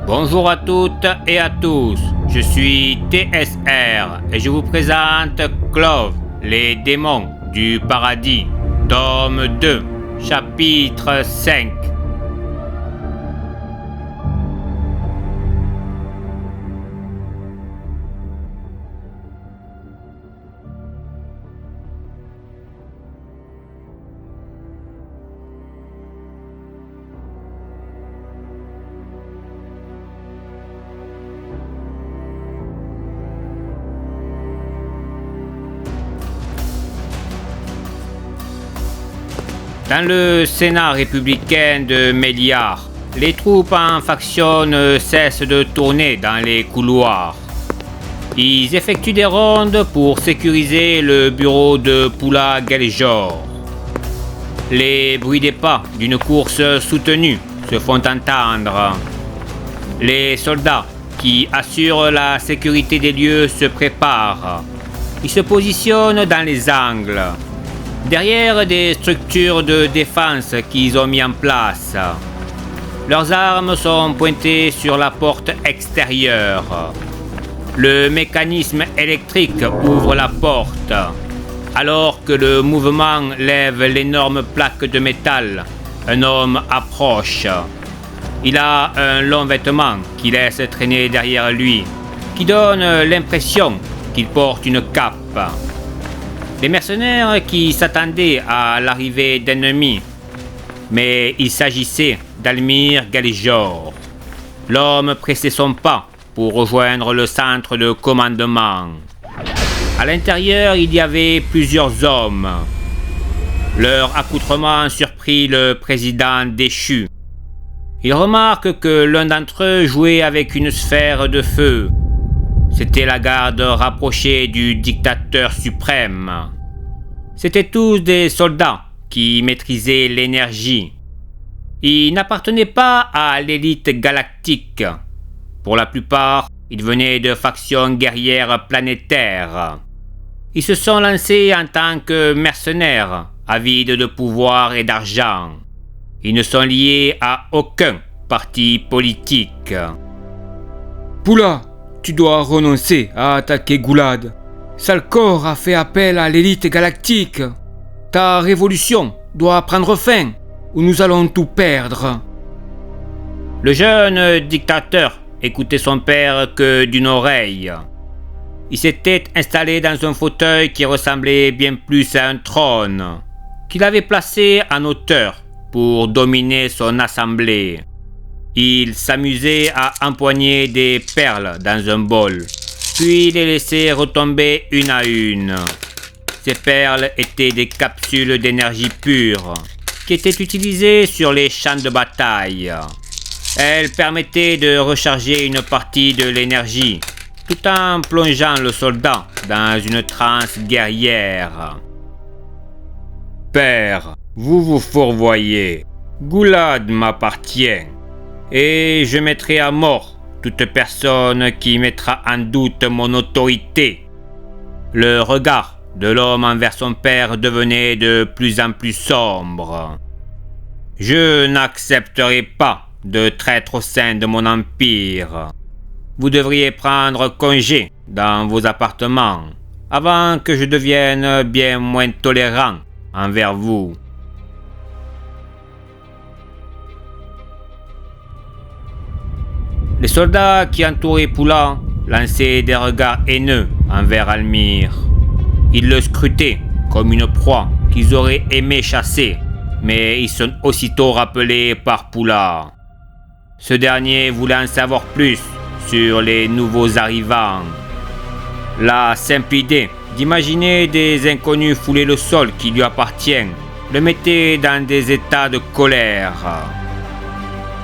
Bonjour à toutes et à tous, je suis TSR et je vous présente Clove, les démons du paradis, tome 2, chapitre 5. Dans le Sénat républicain de Méliard, les troupes en faction ne cessent de tourner dans les couloirs. Ils effectuent des rondes pour sécuriser le bureau de Poula Galjor. Les bruits des pas d'une course soutenue se font entendre. Les soldats qui assurent la sécurité des lieux se préparent. Ils se positionnent dans les angles, derrière des structures de défense qu'ils ont mis en place. Leurs armes sont pointées sur la porte extérieure. Le mécanisme électrique ouvre la porte, alors que le mouvement lève l'énorme plaque de métal. Un homme approche. Il a un long vêtement qui laisse traîner derrière lui, qui donne l'impression qu'il porte une cape. Les mercenaires qui s'attendaient à l'arrivée d'ennemis, mais il s'agissait d'Almir Galjor. L'homme pressait son pas pour rejoindre le centre de commandement. À l'intérieur, il y avait plusieurs hommes. Leur accoutrement surprit le président déchu. Il remarque que l'un d'entre eux jouait avec une sphère de feu. C'était la garde rapprochée du dictateur suprême. C'étaient tous des soldats qui maîtrisaient l'énergie. Ils n'appartenaient pas à l'élite galactique. Pour la plupart, ils venaient de factions guerrières planétaires. Ils se sont lancés en tant que mercenaires, avides de pouvoir et d'argent. Ils ne sont liés à aucun parti politique. Poula, tu dois renoncer à attaquer Goulad. Salcor a fait appel à l'élite galactique. Ta révolution doit prendre fin, ou nous allons tout perdre. Le jeune dictateur écoutait son père que d'une oreille. Il s'était installé dans un fauteuil qui ressemblait bien plus à un trône, qu'il avait placé en hauteur pour dominer son assemblée. Il s'amusait à empoigner des perles dans un bol, puis les laissait retomber une à une. Ces perles étaient des capsules d'énergie pure, qui étaient utilisées sur les champs de bataille. Elles permettaient de recharger une partie de l'énergie, tout en plongeant le soldat dans une transe guerrière. Père, vous vous fourvoyez. Goulad m'appartient, et je mettrai à mort toute personne qui mettra en doute mon autorité. Le regard de l'homme envers son père devenait de plus en plus sombre. Je n'accepterai pas de traître au sein de mon empire. Vous devriez prendre congé dans vos appartements avant que je devienne bien moins tolérant envers vous. Les soldats qui entouraient Poula lançaient des regards haineux envers Almir. Ils le scrutaient comme une proie qu'ils auraient aimé chasser, mais ils sont aussitôt rappelés par Poula. Ce dernier voulait en savoir plus sur les nouveaux arrivants. La simple idée d'imaginer des inconnus fouler le sol qui lui appartient le mettait dans des états de colère.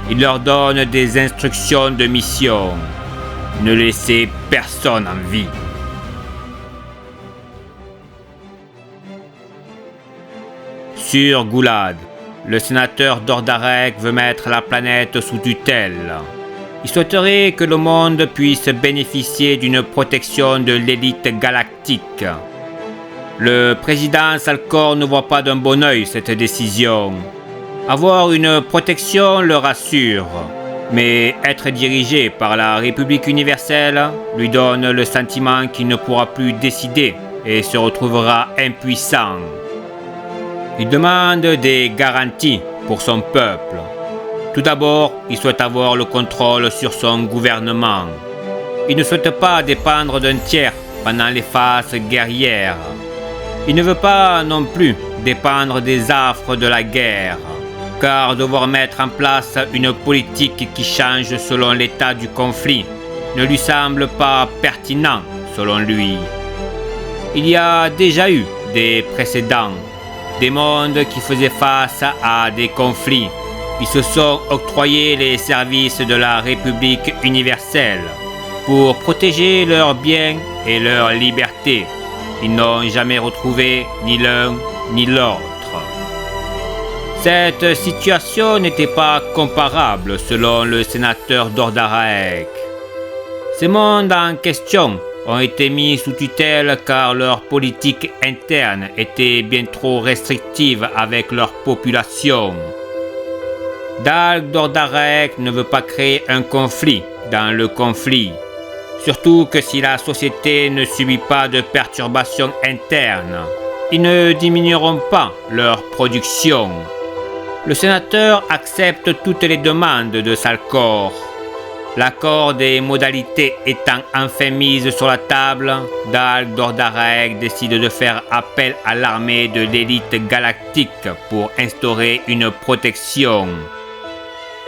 Il leur donne des instructions de mission. Ne laissez personne en vie. Sur Goulad, le sénateur Dordarek veut mettre la planète sous tutelle. Il souhaiterait que le monde puisse bénéficier d'une protection de l'élite galactique. Le président Salcor ne voit pas d'un bon œil cette décision. Avoir une protection le rassure. Mais être dirigé par la République universelle lui donne le sentiment qu'il ne pourra plus décider et se retrouvera impuissant. Il demande des garanties pour son peuple. Tout d'abord, il souhaite avoir le contrôle sur son gouvernement. Il ne souhaite pas dépendre d'un tiers pendant les phases guerrières. Il ne veut pas non plus dépendre des affres de la guerre, car devoir mettre en place une politique qui change selon l'état du conflit ne lui semble pas pertinent selon lui. Il y a déjà eu des précédents, des mondes qui faisaient face à des conflits. Ils se sont octroyés les services de la République universelle pour protéger leurs biens et leurs libertés. Ils n'ont jamais retrouvé ni l'un ni l'autre. Cette situation n'était pas comparable selon le sénateur d'Ordaraec. Ces mondes en question ont été mis sous tutelle car leur politique interne était bien trop restrictive avec leur population. Dalg d'Ordaraec ne veut pas créer un conflit dans le conflit, surtout que si la société ne subit pas de perturbations internes, ils ne diminueront pas leur production. Le sénateur accepte toutes les demandes de Salcor. L'accord des modalités étant enfin mis sur la table, Dalg d'Ordaraec décide de faire appel à l'armée de l'élite galactique pour instaurer une protection.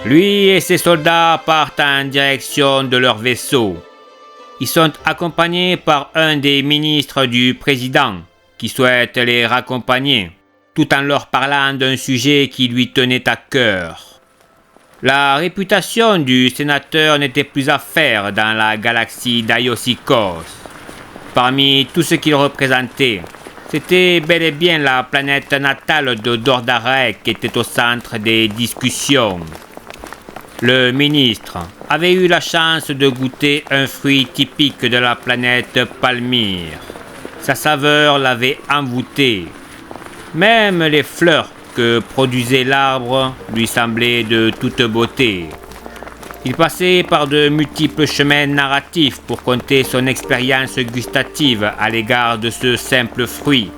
Lui et ses soldats partent en direction de leur vaisseau. Ils sont accompagnés par un des ministres du président qui souhaite les raccompagner, tout en leur parlant d'un sujet qui lui tenait à cœur. La réputation du sénateur n'était plus à faire dans la galaxie d'Aiosikos. Parmi tout ce qu'il représentait, c'était bel et bien la planète natale de D'Ordaraec qui était au centre des discussions. Le ministre avait eu la chance de goûter un fruit typique de la planète Palmyre. Sa saveur l'avait envoûté. Même les fleurs que produisait l'arbre lui semblaient de toute beauté. Il passait par de multiples chemins narratifs pour conter son expérience gustative à l'égard de ce simple fruit.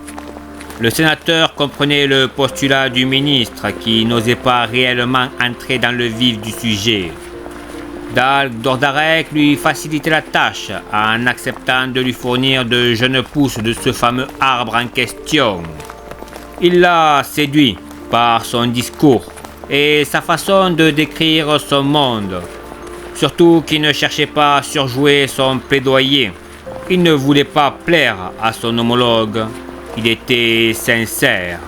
Le sénateur comprenait le postulat du ministre qui n'osait pas réellement entrer dans le vif du sujet. Dalg d'Ordaraec lui facilitait la tâche en acceptant de lui fournir de jeunes pousses de ce fameux arbre en question. Il l'a séduit par son discours et sa façon de décrire son monde. Surtout qu'il ne cherchait pas à surjouer son plaidoyer. Il ne voulait pas plaire à son homologue. Il était sincère.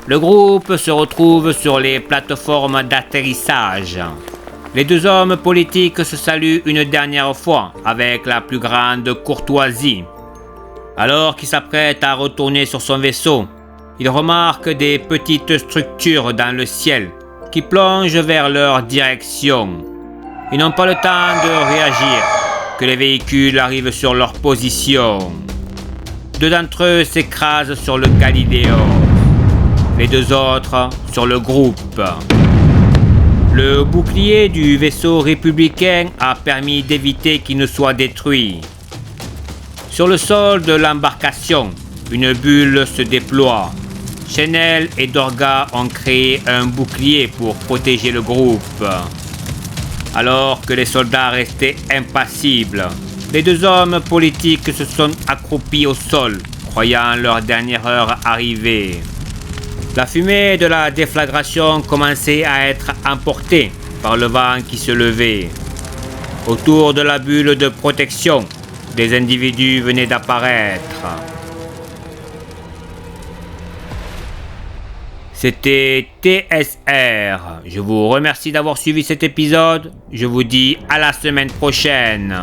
Le groupe se retrouve sur les plateformes d'atterrissage. Les deux hommes politiques se saluent une dernière fois avec la plus grande courtoisie. Alors qu'il s'apprête à retourner sur son vaisseau, il remarque des petites structures dans le ciel qui plongent vers leur direction. Ils n'ont pas le temps de réagir que les véhicules arrivent sur leur position. Deux d'entre eux s'écrasent sur le Galileo, les deux autres sur le groupe. Le bouclier du vaisseau républicain a permis d'éviter qu'il ne soit détruit. Sur le sol de l'embarcation, une bulle se déploie. Chanel et Dorga ont créé un bouclier pour protéger le groupe. Alors que les soldats restaient impassibles, les deux hommes politiques se sont accroupis au sol, croyant leur dernière heure arrivée. La fumée de la déflagration commençait à être emportée par le vent qui se levait. Autour de la bulle de protection, des individus venaient d'apparaître. C'était TSR. Je vous remercie d'avoir suivi cet épisode. Je vous dis à la semaine prochaine.